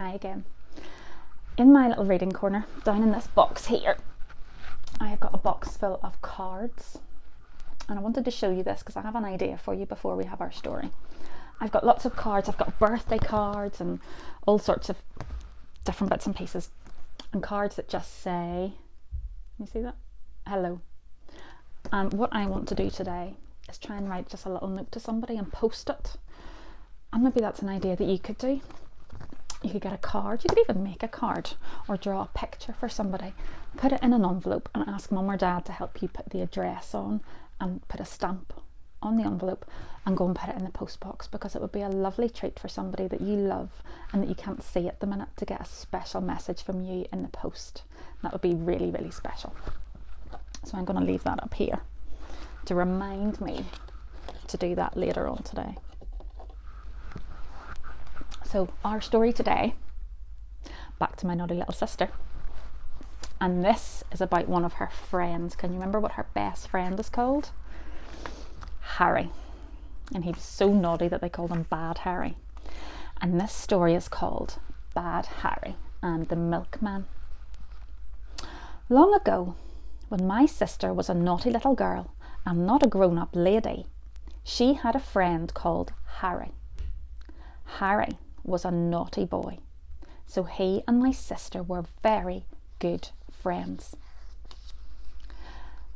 Hi again. In my little reading corner, down in this box here, I have got a box full of cards. And I wanted to show you this because I have an idea for you before we have our story. I've got lots of cards. I've got birthday cards and all sorts of different bits and pieces. And cards that just say, you see that? Hello. And what I want to do today is try and write just a little note to somebody and post it. And maybe that's an idea that you could do. You could get a card, you could even make a card or draw a picture for somebody, put it in an envelope and ask mum or dad to help you put the address on and put a stamp on the envelope and go and put it in the post box, because it would be a lovely treat for somebody that you love and that you can't see at the minute to get a special message from you in the post. That would be really, really special. So I'm going to leave that up here to remind me to do that later on today. So our story today, back to my naughty little sister, and this is about one of her friends. Can you remember what her best friend is called? Harry. And he was so naughty that they called him Bad Harry. And this story is called Bad Harry and the Milkman. Long ago, when my sister was a naughty little girl and not a grown-up lady, she had a friend called Harry. Harry was a naughty boy, so he and my sister were very good friends.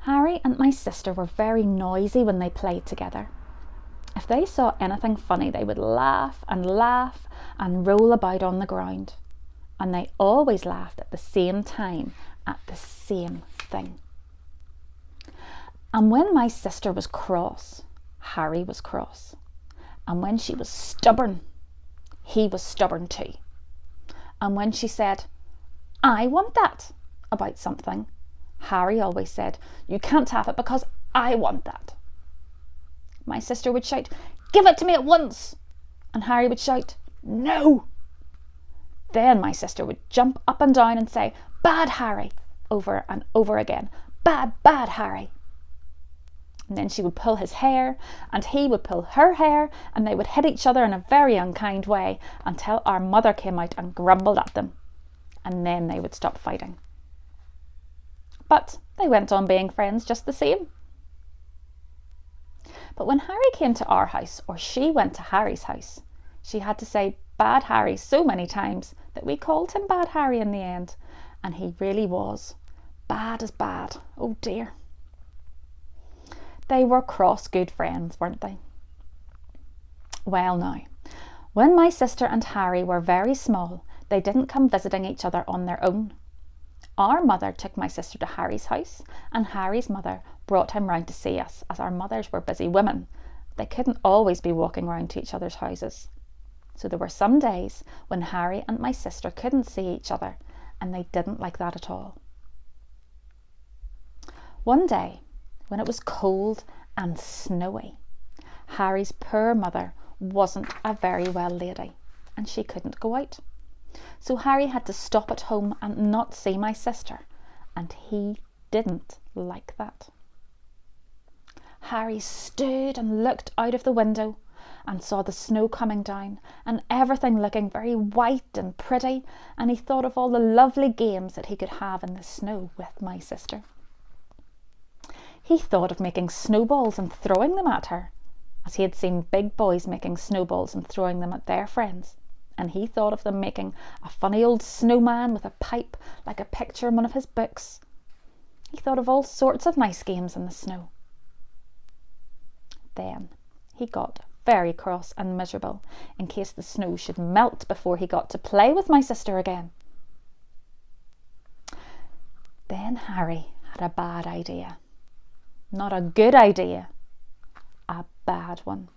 Harry and my sister were very noisy when they played together. If they saw anything funny, they would laugh and roll about on the ground, and they always laughed at the same time at the same thing. And when my sister was cross, Harry was cross, and when she was stubborn, he was stubborn too. And when she said, "I want that," about something, Harry always said, "You can't have it because I want that." My sister would shout, "Give it to me at once," and Harry would shout, "No." Then my sister would jump up and down and say, "Bad Harry," over and over again. "Bad, bad Harry." And then she would pull his hair and he would pull her hair, and they would hit each other in a very unkind way until our mother came out and grumbled at them. And then they would stop fighting. But they went on being friends just the same. But when Harry came to our house, or she went to Harry's house, she had to say Bad Harry so many times that we called him Bad Harry in the end. And he really was bad as bad. Oh dear. They were cross good friends, weren't they? Well now, when my sister and Harry were very small, they didn't come visiting each other on their own. Our mother took my sister to Harry's house, and Harry's mother brought him round to see us, as our mothers were busy women. They couldn't always be walking round to each other's houses. So there were some days when Harry and my sister couldn't see each other, and they didn't like that at all. One day, when it was cold and snowy, Harry's poor mother wasn't a very well lady, and she couldn't go out. So Harry had to stop at home and not see my sister, and he didn't like that. Harry stood and looked out of the window and saw the snow coming down and everything looking very white and pretty, and he thought of all the lovely games that he could have in the snow with my sister. He thought of making snowballs and throwing them at her, as he had seen big boys making snowballs and throwing them at their friends. And he thought of them making a funny old snowman with a pipe like a picture in one of his books. He thought of all sorts of nice games in the snow. Then he got very cross and miserable in case the snow should melt before he got to play with my sister again. Then Harry had a bad idea. Not a good idea, a bad one.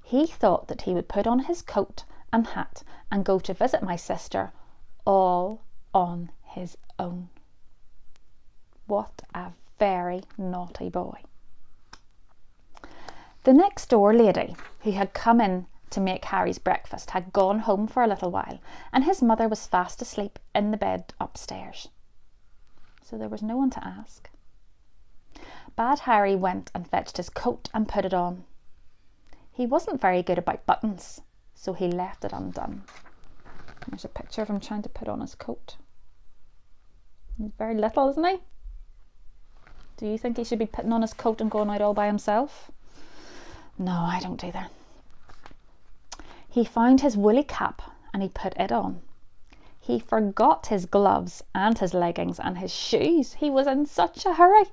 He thought that he would put on his coat and hat and go to visit my sister all on his own. What a very naughty boy. The next door lady, who had come in to make Harry's breakfast, had gone home for a little while, and his mother was fast asleep in the bed upstairs. So there was no one to ask. Bad Harry went and fetched his coat and put it on. He wasn't very good about buttons, so he left it undone. There's a picture of him trying to put on his coat. He's very little, isn't he? Do you think he should be putting on his coat and going out all by himself? No, I don't either. He found his woolly cap and he put it on. He forgot his gloves and his leggings and his shoes. He was in such a hurry.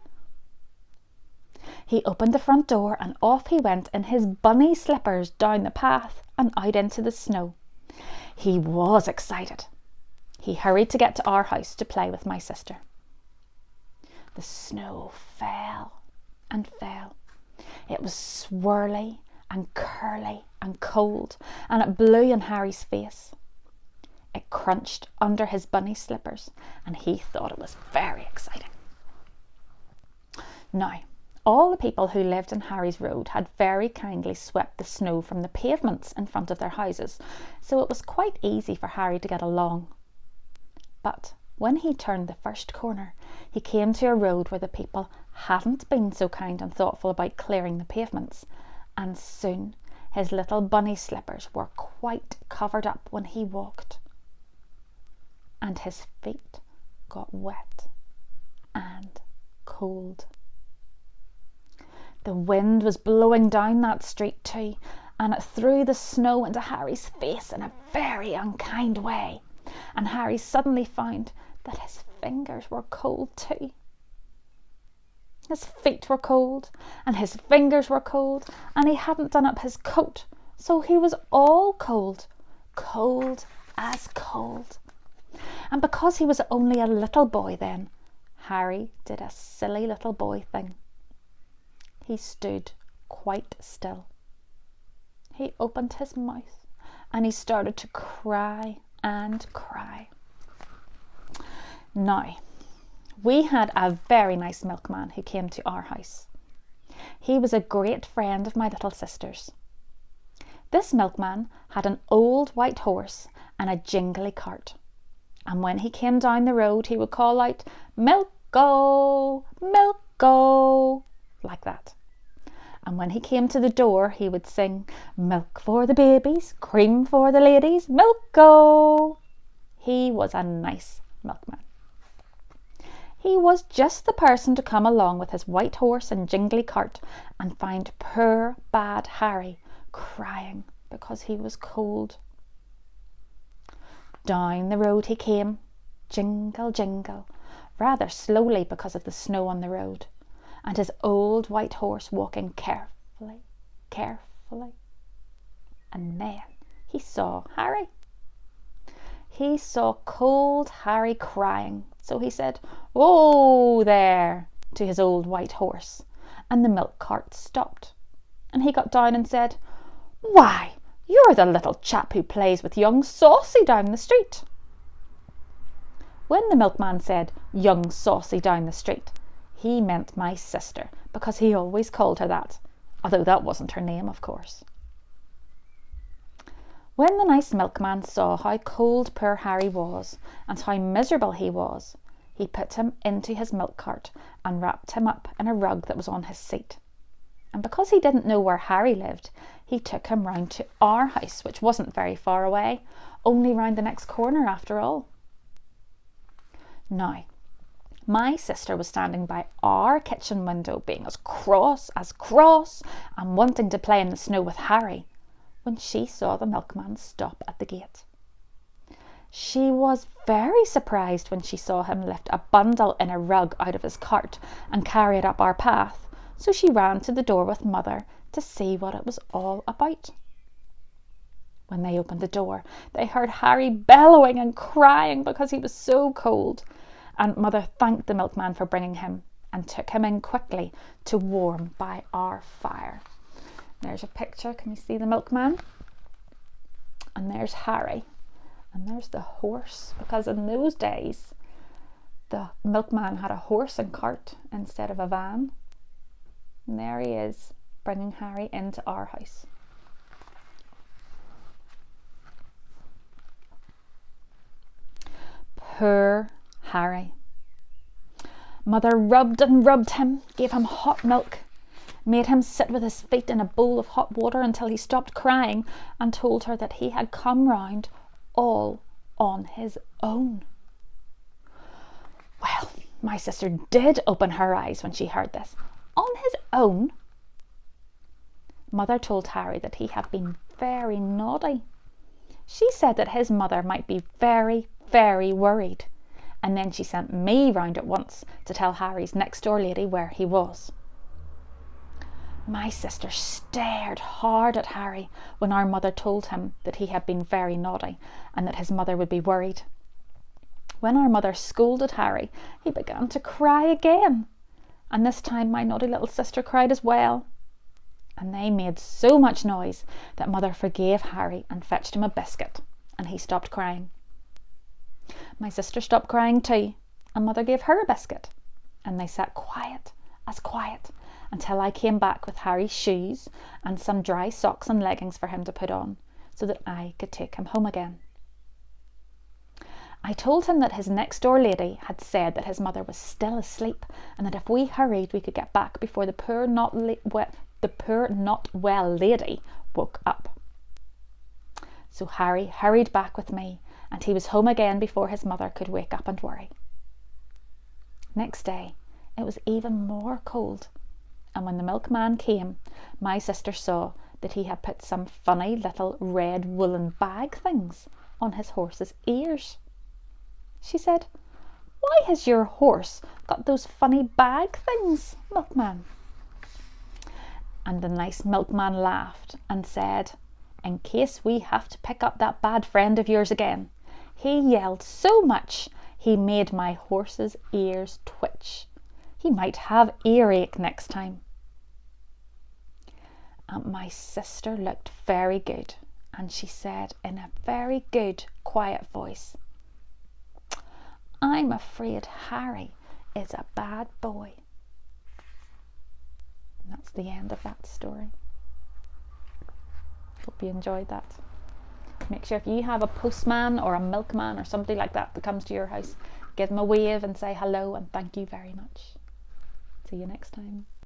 He opened the front door and off he went in his bunny slippers down the path and out into the snow. He was excited. He hurried to get to our house to play with my sister. The snow fell and fell. It was swirly and curly and cold, and it blew in Harry's face. It crunched under his bunny slippers, and he thought it was very exciting. Now, all the people who lived in Harry's road had very kindly swept the snow from the pavements in front of their houses, so it was quite easy for Harry to get along. But when he turned the first corner, he came to a road where the people hadn't been so kind and thoughtful about clearing the pavements, and soon his little bunny slippers were quite covered up when he walked. And his feet got wet and cold. The wind was blowing down that street too, and it threw the snow into Harry's face in a very unkind way, and Harry suddenly found that his fingers were cold too. His feet were cold, and his fingers were cold, and he hadn't done up his coat, so he was all cold, cold as cold. And because he was only a little boy then, Harry did a silly little boy thing. He stood quite still. He opened his mouth and he started to cry and cry. Now, we had a very nice milkman who came to our house. He was a great friend of my little sister's. This milkman had an old white horse and a jingly cart. And when he came down the road, he would call out, "Milk-go, milk-go," like that. And when he came to the door, he would sing, "Milk for the babies, cream for the ladies, milk-go." He was a nice milkman. He was just the person to come along with his white horse and jingly cart and find poor bad Harry crying because he was cold. Down the road he came, jingle, jingle, rather slowly because of the snow on the road, and his old white horse walking carefully, carefully. And then he saw Harry. He saw cold Harry crying, so he said, "Oh, there," to his old white horse, and the milk cart stopped. And he got down and said, "Why, you're the little chap who plays with young Saucy down the street." When the milkman said "young Saucy down the street," he meant my sister, because he always called her that, although that wasn't her name, of course. When the nice milkman saw how cold poor Harry was and how miserable he was, he put him into his milk cart and wrapped him up in a rug that was on his seat. And because he didn't know where Harry lived, he took him round to our house, which wasn't very far away, only round the next corner after all. Now, my sister was standing by our kitchen window, being as cross and wanting to play in the snow with Harry, when she saw the milkman stop at the gate. She was very surprised when she saw him lift a bundle in a rug out of his cart and carry it up our path, so she ran to the door with Mother to see what it was all about. When they opened the door, they heard Harry bellowing and crying because he was so cold, and Mother thanked the milkman for bringing him and took him in quickly to warm by our fire. There's a picture, can you see the milkman? And there's Harry, and there's the horse, because in those days the milkman had a horse and cart instead of a van. And there he is, bringing Harry into our house. Poor Harry. Mother rubbed and rubbed him, gave him hot milk, made him sit with his feet in a bowl of hot water until he stopped crying, and told her that he had come round all on his own. Well, my sister did open her eyes when she heard this. On his own? Mother told Harry that he had been very naughty. She said that his mother might be very, very worried, and then she sent me round at once to tell Harry's next door lady where he was. My sister stared hard at Harry when our mother told him that he had been very naughty and that his mother would be worried. When our mother scolded Harry, he began to cry again, and this time my naughty little sister cried as well. And they made so much noise that Mother forgave Harry and fetched him a biscuit, and he stopped crying. My sister stopped crying too, and Mother gave her a biscuit, and they sat quiet as quiet until I came back with Harry's shoes and some dry socks and leggings for him to put on, so that I could take him home again. I told him that his next door lady had said that his mother was still asleep, and that if we hurried we could get back before the poor not well lady woke up. So Harry hurried back with me, and he was home again before his mother could wake up and worry. Next day it was even more cold, and when the milkman came, my sister saw that he had put some funny little red woolen bag things on his horse's ears. She said, "Why has your horse got those funny bag things, milkman?" And the nice milkman laughed and said, "In case we have to pick up that bad friend of yours again. He yelled so much he made my horse's ears twitch. He might have earache next time." And my sister looked very good, and she said in a very good, quiet voice, "I'm afraid Harry is a bad boy." And that's the end of that story. Hope you enjoyed that. Make sure if you have a postman or a milkman or somebody like that that comes to your house, give them a wave and say hello and thank you very much. See you next time.